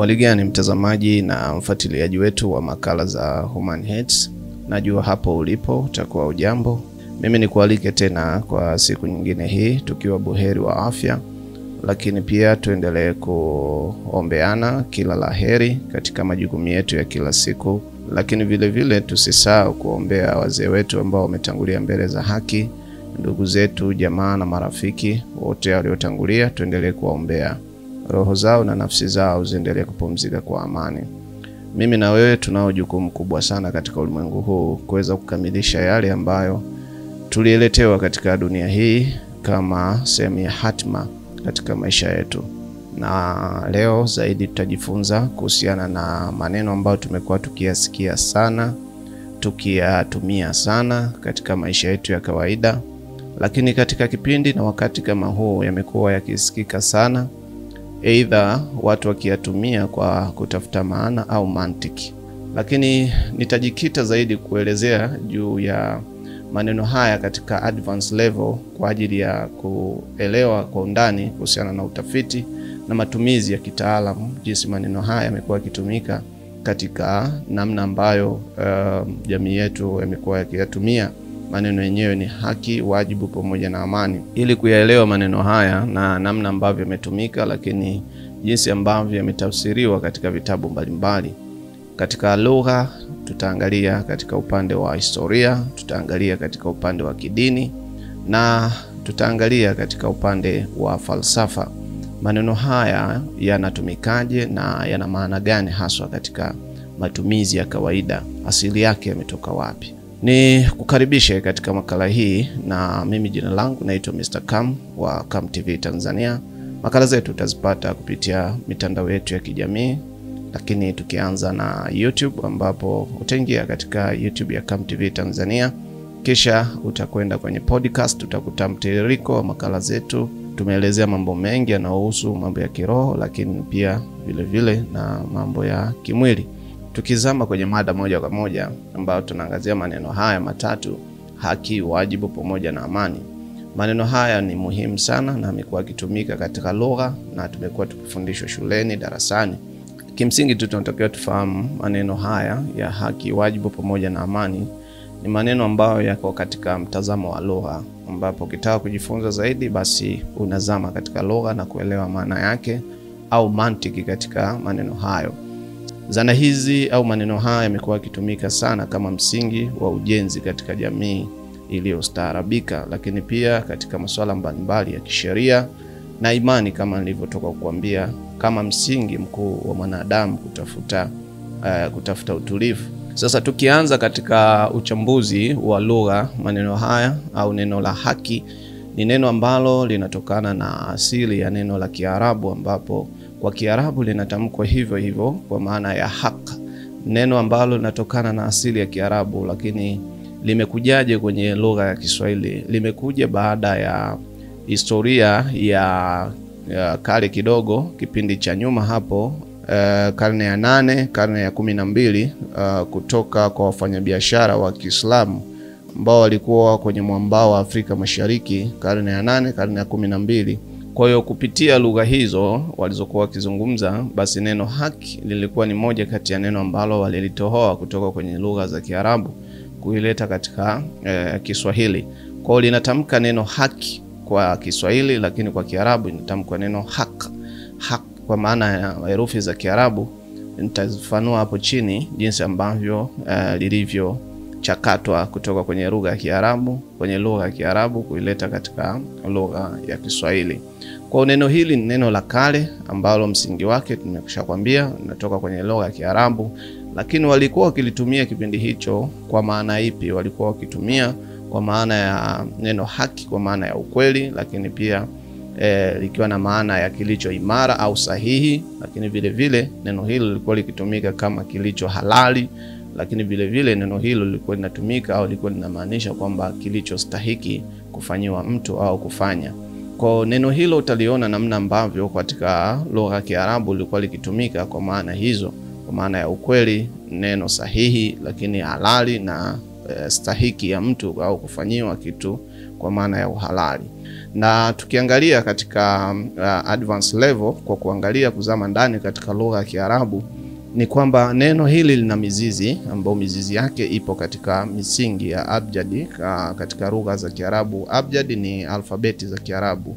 Hali gani mtazamaji na mfuatiliaji wetu wa makala za Human Health? Najua hapo ulipo utakuwa ujambo. Mimi nikualike tena kwa siku nyingine hii tukiwa buheri wa afya, lakini pia tuendelee kuombeana kila laheri katika majukumu yetu ya kila siku, lakini vile vile tusisahau kuombea wazee wetu ambao wametangulia mbele za haki, ndugu zetu, jamaa na marafiki wote waliotangulia. Tuendelee kuombea roho zao na nafsi zao ziendelee kupumzika kwa amani. Mimi na wewe tunao jukumu kubwa sana katika ulimwengu huu kuweza kukamilisha yale ambayo tulieletewa katika dunia hii kama sehemu ya hatima katika maisha yetu. Na leo zaidi tutajifunza kuhusiana na maneno ambayo tumekuwa tukiyasikia sana, tukiyatumia sana katika maisha yetu ya kawaida, lakini katika kipindi na wakati kama huu yamekuwa yakisikika sana, aidha watu wakiyatumia kwa kutafuta maana au mantiki. Lakini nitajikita zaidi kuelezea juu ya maneno haya katika advanced level kwa ajili ya kuelewa kwa undani kuhusiana na utafiti na matumizi ya kitaalamu, jinsi maneno haya yamekuwa yakitumika katika namna ambayo jamii yetu yamekuwa yakiyatumia. Maneno yenyewe ni haki, wajibu pamoja na amani. Ili kuyaelewa maneno haya na namna ambavyo yametumika, lakini jinsi ambavyo yametafsiriwa katika vitabu mbalimbali. Katika lugha tutaangalia katika upande wa historia, tutaangalia katika upande wa kidini, na tutaangalia katika upande wa falsafa. Maneno haya yanatumikaje na yana maana gani haswa katika matumizi ya kawaida? Asili yake yametoka wapi? Ni kukaribishe katika makala hii, na mimi jina langu naitwa Mr. Kam wa Kam TV Tanzania. Makala zetu utazipata kupitia mitandao yetu ya kijamii, lakini tukianza na YouTube, ambapo utaingia katika YouTube ya Kam TV Tanzania, kisha utakwenda kwenye podcast, utakuta mtiririko wa makala zetu. Tumeelezea mambo mengi yanayohusu mambo ya kiroho, lakini pia vile vile na mambo ya kimwili. Tukizama kwenye mada moja kwa moja ambayo tunaangazia maneno haya matatu: haki, wajibu pamoja na amani. Maneno haya ni muhimu sana na yamekuwa yakitumika katika lugha na tumekuwa tukifundishwa shuleni, darasani. Kimsingi tunatakiwa tufahamu maneno haya ya haki, wajibu pamoja na amani ni maneno ambayo yako katika mtazamo wa lugha, ambapo ukitaka kujifunza zaidi basi unazama katika lugha na kuelewa maana yake au mantiki katika maneno hayo. Zana hizi au maneno haya yamekuwa yakitumika sana kama msingi wa ujenzi katika jamii iliyostaarabika, lakini pia katika masuala mbalimbali ya kisheria na imani, kama nilivyotoka kukuambia, kama msingi mkuu wa mwanadamu kutafuta utulivu. Sasa tukianza katika uchambuzi wa lugha, maneno haya au neno la haki ni neno ambalo linatokana na asili ya neno la Kiarabu, ambapo kwa Kiarabu linatamkwa hivyo hivyo kwa maana ya haq. Neno ambalo linatokana na asili ya Kiarabu, lakini limekujaje kwenye lugha ya Kiswahili? Limekuja baada ya historia ya kale kidogo, kipindi cha nyuma hapo, karne ya 8, karne ya 12, kutoka kwa wafanyabiashara wa Kiislamu ambao walikuwa kwenye mwambao wa Afrika Mashariki, karne ya 8, karne ya 12. Kwa hiyo kupitia lugha hizo walizokuwa wakizungumza, basi neno haki lilikuwa ni moja kati ya neno ambalo walilitoa kutoka kwenye lugha za Kiarabu kuileta katika Kiswahili. Kwa hiyo linatamka neno haki kwa Kiswahili, lakini kwa Kiarabu inatamkwa neno haq. Haq kwa maana ya herufi za Kiarabu. Nitazifanua hapo chini jinsi ambavyo lilivyo chakatwa kutoka kwenye lugha ya Kiarabu, kwenye lugha ya Kiarabu kuileta katika lugha ya Kiswahili. Kwa neno hili ni neno la kale ambalo msingi wake tumeshakwambia linatoka kwenye lugha ya Kiarabu, lakini walikuwa wakilitumia kipindi hicho kwa maana ipi? Walikuwa wakitumia kwa maana ya neno haki kwa maana ya ukweli, lakini pia likiwa na maana ya kilicho imara au sahihi, lakini vile vile neno hilo lilikuwa likitumika kama kilicho halali, lakini vile vile neno hilo lilikuwa linatumika au lilikuwa linamaanisha kwamba kilicho stahiki kufanyiwa mtu au kufanya. Kwa neno hilo utaliona namna ambavyo katika lugha ya Kiarabu lilikuwa likitumika kwa maana hizo, kwa maana ya ukweli, neno sahihi, lakini halali na stahiki ya mtu au kufanyiwa kitu kwa maana ya uhalali. Na tukiangalia katika advanced level, kwa kuangalia kuzama ndani katika lugha ya Kiarabu, ni kwamba neno hili lina mizizi ambayo mizizi yake ipo katika misingi ya abjadi. Katika lugha za Kiarabu, abjadi ni alfabeti za Kiarabu,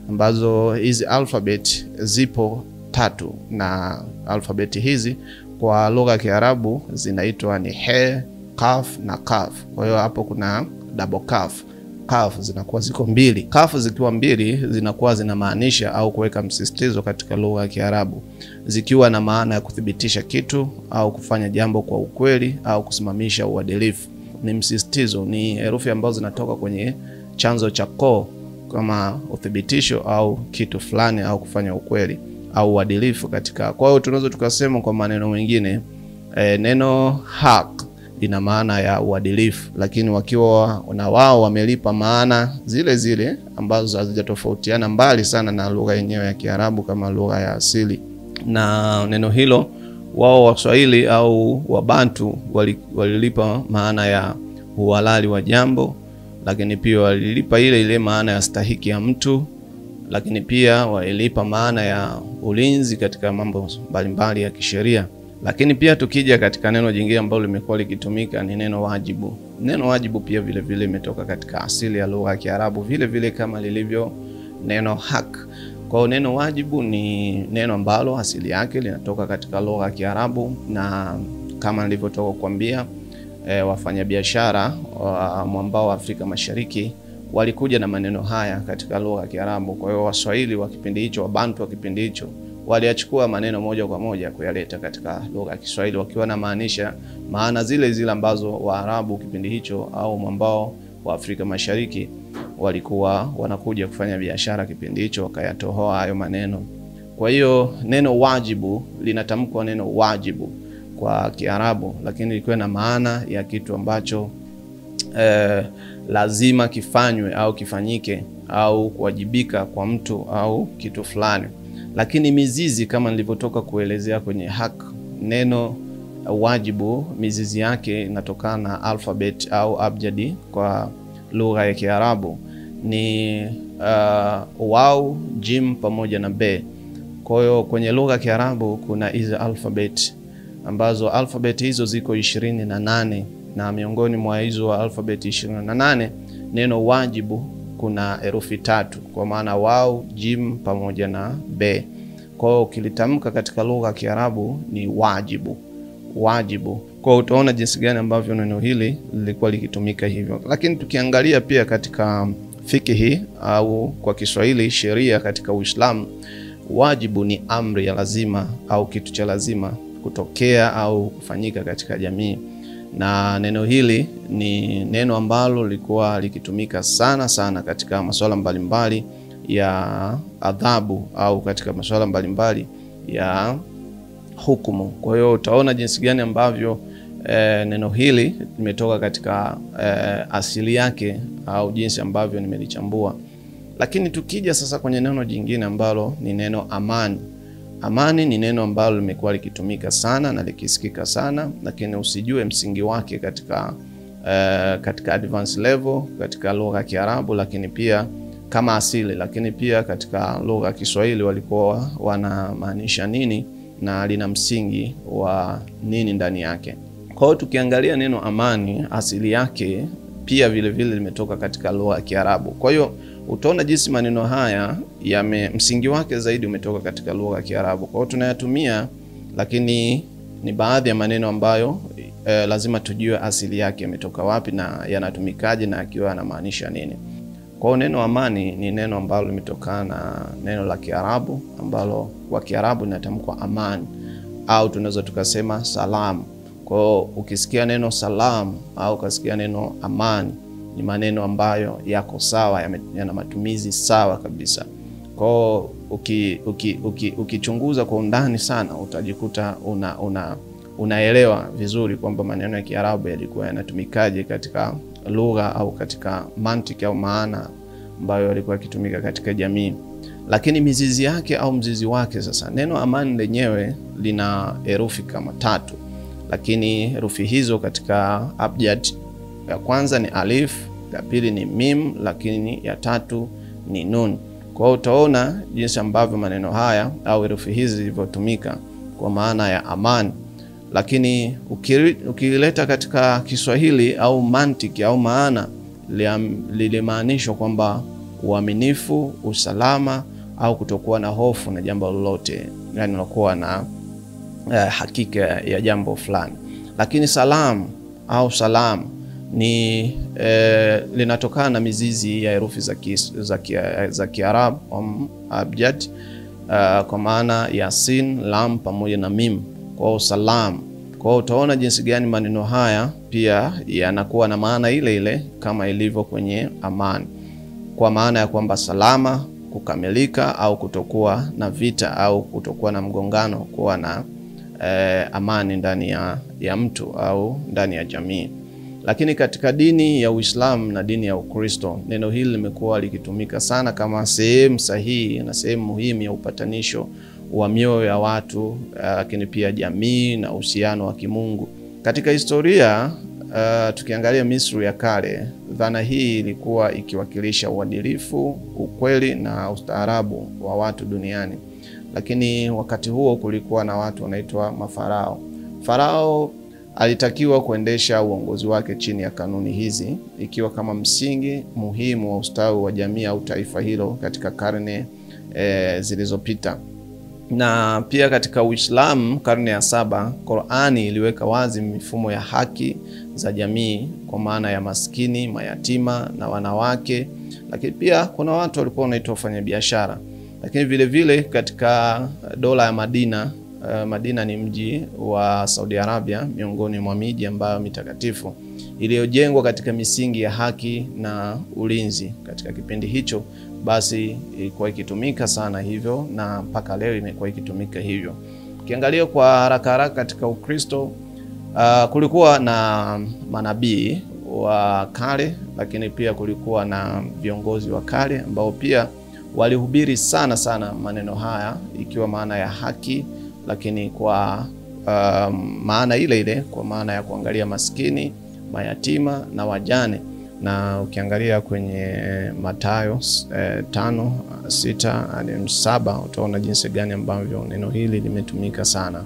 ambazo hizi alfabeti zipo 3, na alfabeti hizi kwa lugha ya Kiarabu zinaitwa ni he, kaf na kaf. Kwa hiyo hapo kuna double kaf. Kaf zinakuwa ziko 2. Kaf zikiwa 2 zinakuwa zinamaanisha au kuweka msisitizo katika lugha ya Kiarabu, zikiwa na maana ya kuthibitisha kitu au kufanya jambo kwa ukweli au kusimamisha uadilifu. Ni msisitizo, ni herufi ambazo zinatoka kwenye chanzo cha ko kama uthibitisho au kitu fulani au kufanya ukweli au uadilifu katika. Kwa hiyo tunaweza tukasema kwa maneno mengine neno haq ina maana ya uadilifu, lakini wakiwa na wao wamelipa maana zile zile ambazo hazijatofautiana mbali sana na lugha yenyewe ya Kiarabu kama lugha ya asili. Na neno hilo wao Waswahili au Wabantu walilipa maana ya uhalali wa jambo, lakini pia walilipa ile maana ya stahiki ya mtu, lakini pia walilipa maana ya ulinzi katika mambo mbalimbali ya kisheria. Lakini pia tukija katika neno jingine ambalo limekuwa likitumika ni neno wajibu. Neno wajibu pia vile vile imetoka katika asili ya lugha ya Kiarabu vile vile kama lilivyo neno haki. Kwa neno wajibu ni neno ambalo asili yake linatoka katika lugha ya Kiarabu, na kama nilivyotoka kukwambia wafanyabiashara wa mwambao wa Afrika Mashariki walikuja na maneno haya katika lugha ya Kiarabu. Kwa hiyo Waswahili wa kipindi hicho, Wabantu wa kipindi hicho, waliachukua maneno moja kwa moja kuyaleta katika lugha ya Kiswahili, wakiwa na maanisha maana zile zile ambazo Waarabu kipindi hicho au mwambao wa Afrika Mashariki walikuwa wanakuja kufanya biashara kipindi hicho, wakayatohoa hayo maneno. Kwa hiyo neno wajibu linatamkwa neno wajibu kwa Kiarabu, lakini liko na maana ya kitu ambacho lazima kifanywe au kifanyike au kuwajibika kwa mtu au kitu fulani. Lakini mizizi kama nilivyotoka kuelezea kwenye haki, neno wajibu mizizi yake inatokana na alfabet au abjadi kwa lugha ya Kiarabu ni waw, jim pamoja na be. Kwa hiyo kwenye lugha ya Kiarabu kuna hizo alfabet ambazo alfabeti hizo ziko 28, na miongoni mwa hizo alfabeti 28 neno wajibu kuna herufi 3 kwa maana waw, jim pamoja na be. Kwa hiyo ukilitamka katika lugha ya Kiarabu ni wajibu, wajibu. Kwa hiyo utaona jinsi gani ambavyo neno hili lilikuwa likitumika hivyo. Lakini tukiangalia pia katika fikihi au kwa Kiswahili sheria katika Uislamu, wajibu ni amri ya lazima au kitu cha lazima kutokea au kufanyika katika jamii. Na neno hili ni neno ambalo lilikuwa likitumika sana sana katika masuala mbalimbali ya adhabu au katika masuala mbalimbali ya hukumu. Kwa hiyo utaona jinsi gani ambavyo neno hili limetoka katika asili yake au jinsi ambavyo nimelichambua. Lakini tukija sasa kwenye neno jingine ambalo ni neno amani. Amani ni neno ambalo limekuwa likitumika sana na likisikika sana, lakini usijue msingi wake katika advanced level katika lugha ya Kiarabu, lakini pia kama asili, lakini pia katika lugha ya Kiswahili walikuwa wanamaanisha nini na lina msingi wa nini ndani yake. Kwa hiyo tukiangalia neno amani, asili yake pia vile vile limetoka katika lugha ya Kiarabu. Kwa hiyo utaona jinsi maneno haya msingi wake zaidi umetoka katika lugha ya Kiarabu. Kwa hiyo tunayatumia, lakini ni baadhi ya maneno ambayo lazima tujue asili yake imetoka wapi na yanatumikaje na akiwa yanamaanisha nini. Kwa hiyo neno amani ni neno ambalo limetokana na neno la Kiarabu ambalo kwa Kiarabu linatamkwa amani au tunaweza tukasema salam. Kwa hiyo ukisikia neno salam au ukasikia neno amani, ni maneno ambayo yako sawa, yana matumizi sawa kabisa. Kwa hiyo ukichunguza kwa undani sana utajikuta unaelewa vizuri kwamba maneno ya Kiarabu yalikuwa yanatumikaje katika lugha au katika mantiki au maana ambayo yalikuwa yakitumika katika jamii. Lakini mizizi yake au mzizi wake sasa, neno amani lenyewe lina herufi kama 3, lakini herufi hizo katika abjad ya kwanza ni alif, ya pili ni mim, lakini ya tatu ni nun. Kwa hiyo utaona jinsi ambavyo maneno haya au herufi hizi zilivyotumika kwa maana ya amani. Lakini ukileta katika Kiswahili au mantiki au maana, lilimaanishwa kwamba uaminifu, usalama au kutokuwa na hofu na jambo lolote, yani unakuwa na hakika ya jambo fulani. Lakini salam au salam ni linatokana na mizizi ya herufi za Kiarabu abjad, kwa maana ya sin, lam pamoja na mim, kwa salam. Kwa hiyo utaona jinsi gani maneno haya pia yanakuwa na maana ile ile kama ilivyo kwenye amani, kwa maana ya kwamba salama, kukamilika au kutokuwa na vita au kutokuwa na mgongano, kuwa na amani ndani ya mtu au ndani ya jamii. Lakini katika dini ya Uislamu na dini ya Ukristo, neno hili limekuwa likitumika sana kama sehemu sahihi na sehemu muhimu ya upatanisho wa mioyo ya watu, lakini pia jamii na uhusiano wa kimungu. Katika historia, tukiangalia Misri ya kale, dhana hii ilikuwa ikiwakilisha uadilifu, ukweli na ustaarabu wa watu duniani. Lakini wakati huo kulikuwa na watu wanaitwa mafarao. Farao alitakiwa kuendesha uongozi wake chini ya kanuni hizi, ikiwa kama msingi muhimu wa ustawi wa jamii au taifa hilo katika karne zilizopita. Na pia katika Uislamu karne ya 7, Qur'ani iliweka wazi mifumo ya haki za jamii kwa maana ya maskini, mayatima na wanawake. Lakini pia kuna watu walikuwa wanaitwa wafanyabiashara. Lakini vile vile katika dola ya Madina, Madina ni mji wa Saudi Arabia, miongoni mwa miji ambayo mitakatifu, iliyojengwa katika misingi ya haki na ulinzi. Katika kipindi hicho basi ilikuwa ikitumika sana hivyo, na mpaka leo imekuwa ikitumika hivyo. Ukiangalia kwa haraka katika Ukristo, kulikuwa na manabii wa kale, lakini pia kulikuwa na viongozi wa kale ambao pia walihubiri sana maneno haya, ikiwa maana ya haki, lakini kwa maana ile ile, kwa maana ya kuangalia maskini, mayatima na wajane. Na ukiangalia kwenye Mathayo 5:6-7 utaona jinsi gani ambavyo neno hili limetumika sana.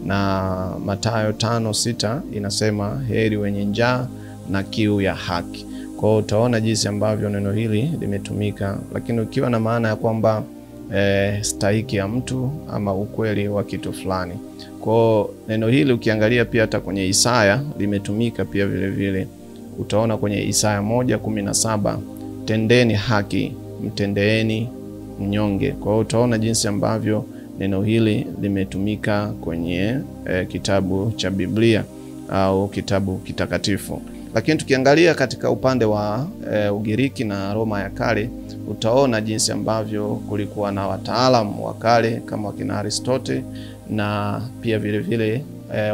Na Mathayo 5:6 inasema heri wenye njaa na kiu ya haki. Kwa hiyo utaona jinsi ambavyo neno hili limetumika, lakini ukiwa na maana ya kwamba stahiki ya mtu ama ukweli wa kitu fulani. Kwa hiyo neno hili ukiangalia pia hata kwenye Isaya limetumika pia vile vile. Utaona kwenye Isaya 1:17, tendeni haki, mtendeeni mnyonge. Kwa hiyo utaona jinsi ambavyo neno hili limetumika kwenye kitabu cha Biblia au kitabu kitakatifu. Lakini tukiangalia katika upande wa Ugiriki na Roma ya kale, utaona jinsi ambavyo kulikuwa na wataalamu wa kale kama wakina Aristote, na pia vile vile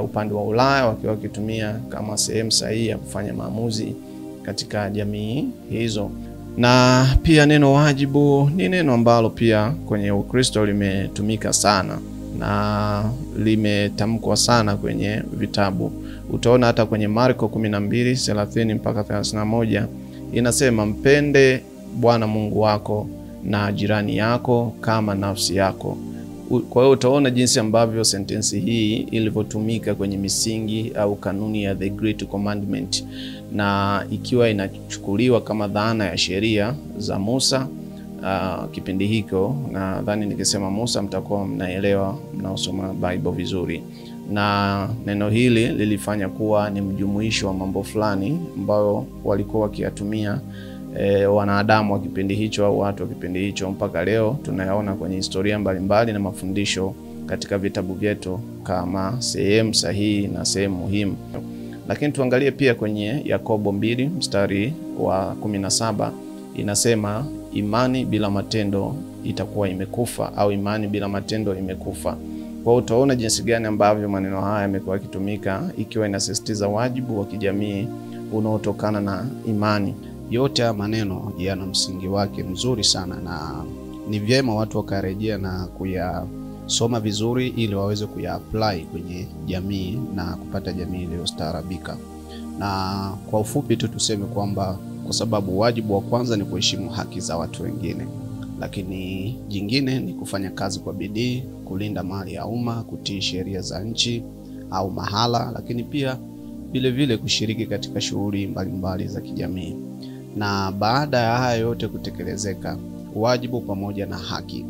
upande wa Ulaya wakiwa wakitumia kama sehemu sahihi ya kufanya maamuzi katika jamii hizo. Na pia neno wajibu ni neno ambalo pia kwenye Ukristo limetumika sana na limetamkwa sana kwenye vitabu. Utaona hata kwenye Marko 12:30-31 inasema, mpende Bwana Mungu wako na jirani yako kama nafsi yako. Kwa hiyo utaona jinsi ambavyo sentensi hii ilivyotumika kwenye misingi au kanuni ya the Great Commandment, na ikiwa inachukuliwa kama dhana ya sheria za Musa kipindi hicho. Na nadhani nikisema Musa mtakuwa mnaelewa mnaosoma Bible vizuri. Na neno hili lilifanya kuwa ni mjumuisho wa mambo fulani ambao walikuwa wakiyatumia wanadamu wa kipindi hicho au watu wa kipindi hicho, mpaka leo tunayaona kwenye historia mbalimbali na mafundisho katika vitabu vyetu kama sehemu sahihi na sehemu muhimu. Lakini tuangalie pia kwenye Yakobo 2:17 inasema, imani bila matendo itakuwa imekufa, au imani bila matendo imekufa. Kwa hiyo utaona jinsi gani ambavyo maneno haya yamekuwa yakitumika, ikiwa inasisitiza wajibu wa kijamii unaotokana na imani. Yote ya maneno yana msingi wake mzuri sana, na ni vyema watu wakarejea na kuyasoma vizuri ili waweze kuya-apply kwenye jamii na kupata jamii iliyostaarabika. Na kwa ufupi tu tuseme kwamba kwa sababu wajibu wa kwanza ni kuheshimu haki za watu wengine, lakini jingine ni kufanya kazi kwa bidii, kulinda mali ya umma, kutii sheria za nchi au mahala, lakini pia vile vile kushiriki katika shughuli mbalimbali za kijamii. Na baada ya haya yote kutekelezeka, wajibu pamoja na haki,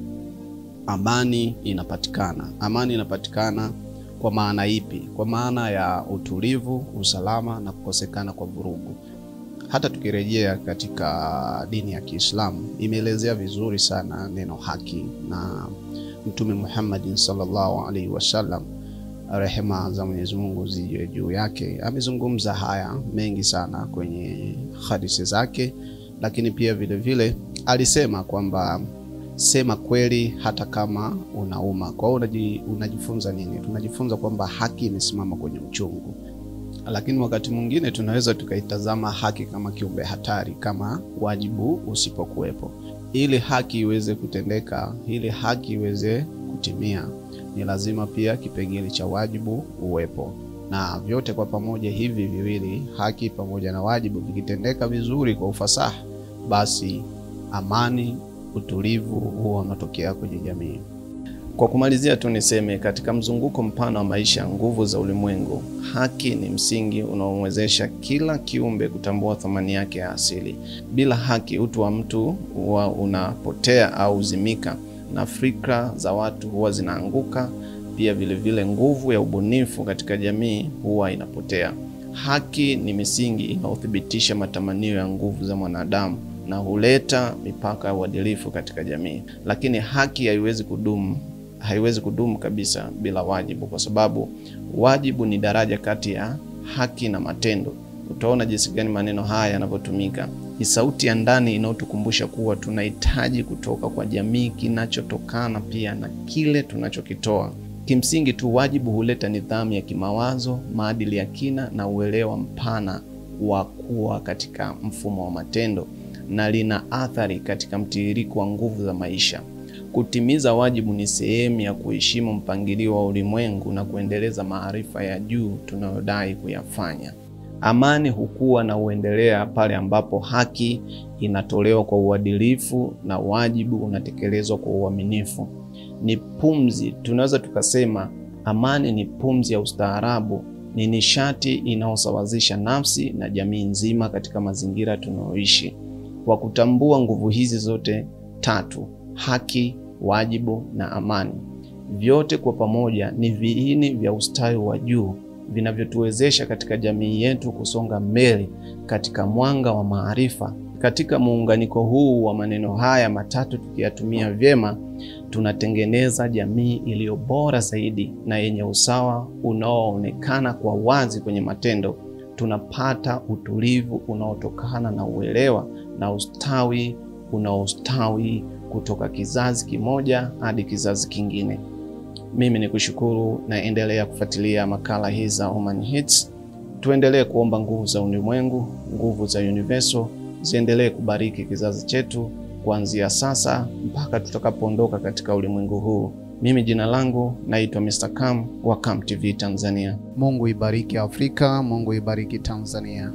amani inapatikana. Amani inapatikana kwa maana ipi? Kwa maana ya utulivu, usalama na kukosekana kwa vurugu. Hata tukirejea katika dini ya Kiislamu, imeelezea vizuri sana neno haki, na Mtume Muhammad sallallahu alaihi wasallam, rehema za Mwenyezi Mungu ziwe juu yake, amezungumza haya mengi sana kwenye hadithi zake, lakini pia vile vile alisema kwamba sema kweli hata kama unauma. Kwa hiyo unajifunza nini? Tunajifunza kwamba haki imesimama kwenye uchungu. Lakini wakati mwingine tunaweza tukaitazama haki kama kiumbe hatari kama wajibu usipokuwepo. Ili haki iweze kutendeka, ili haki iweze kutimia, ni lazima pia kipengele cha wajibu uwepo. Na vyote kwa pamoja hivi viwili, haki pamoja na wajibu, vikitendeka vizuri kwa ufasaha, basi amani, utulivu huwa unatokea kwenye jamii. Kwa kumalizia tu niseme, katika mzunguko mpana wa maisha, nguvu za ulimwengu, haki ni msingi unaomwezesha kila kiumbe kutambua thamani yake ya asili. Bila haki, utu wa mtu huwa unapotea au zimika, na fikra za watu huwa zinaanguka. Pia vile vile nguvu ya ubunifu katika jamii huwa inapotea. Haki ni misingi inaothibitisha matamanio ya nguvu za mwanadamu na huleta mipaka ya uadilifu katika jamii. Lakini haki haiwezi kudumu kabisa bila wajibu, kwa sababu wajibu ni daraja kati ya haki na matendo. Utaona jinsi gani maneno haya yanavyotumika. Ni sauti ya ndani inayotukumbusha kuwa tunahitaji kutoka kwa jamii kinachotokana pia na kile tunachokitoa. Kimsingi tu wajibu huleta nidhamu ya kimawazo, maadili ya kina na uelewa mpana wa kuwa katika mfumo wa matendo, na lina athari katika mtiririko wa nguvu za maisha. Kutimiza wajibu ni sehemu ya kuheshimu mpangilio wa ulimwengu na kuendeleza maarifa ya juu tunayodai kuyafanya. Amani hukua na huendelea pale ambapo haki inatolewa kwa uadilifu na wajibu unatekelezwa kwa uaminifu. Ni pumzi, tunaweza tukasema amani ni pumzi ya ustaarabu, ni nishati inayosawazisha nafsi na jamii nzima katika mazingira tunayoishi. Kwa kutambua nguvu hizi zote tatu, haki, wajibu na amani, vyote kwa pamoja ni viini vya ustawi wa juu vinavyotuwezesha katika jamii yetu kusonga mbele katika mwanga wa maarifa. Katika muunganiko huu wa maneno haya matatu, tukiyatumia vyema, tunatengeneza jamii iliyo bora zaidi na yenye usawa unaoonekana kwa wazi kwenye matendo. Tunapata utulivu unaotokana na uelewa na ustawi unaostawi kutoka kizazi kimoja hadi kizazi kingine. Mimi ni kushukuru na endelea kufuatilia makala hizi za Oman Hits. Tuendelee kuomba nguvu za ulimwengu, nguvu za universal ziendelee kubariki kizazi chetu kuanzia sasa mpaka tutakapoondoka katika ulimwengu huu. Mimi jina langu naitwa Mr. Kam wa Kam TV Tanzania. Mungu ibariki Afrika, Mungu ibariki Tanzania.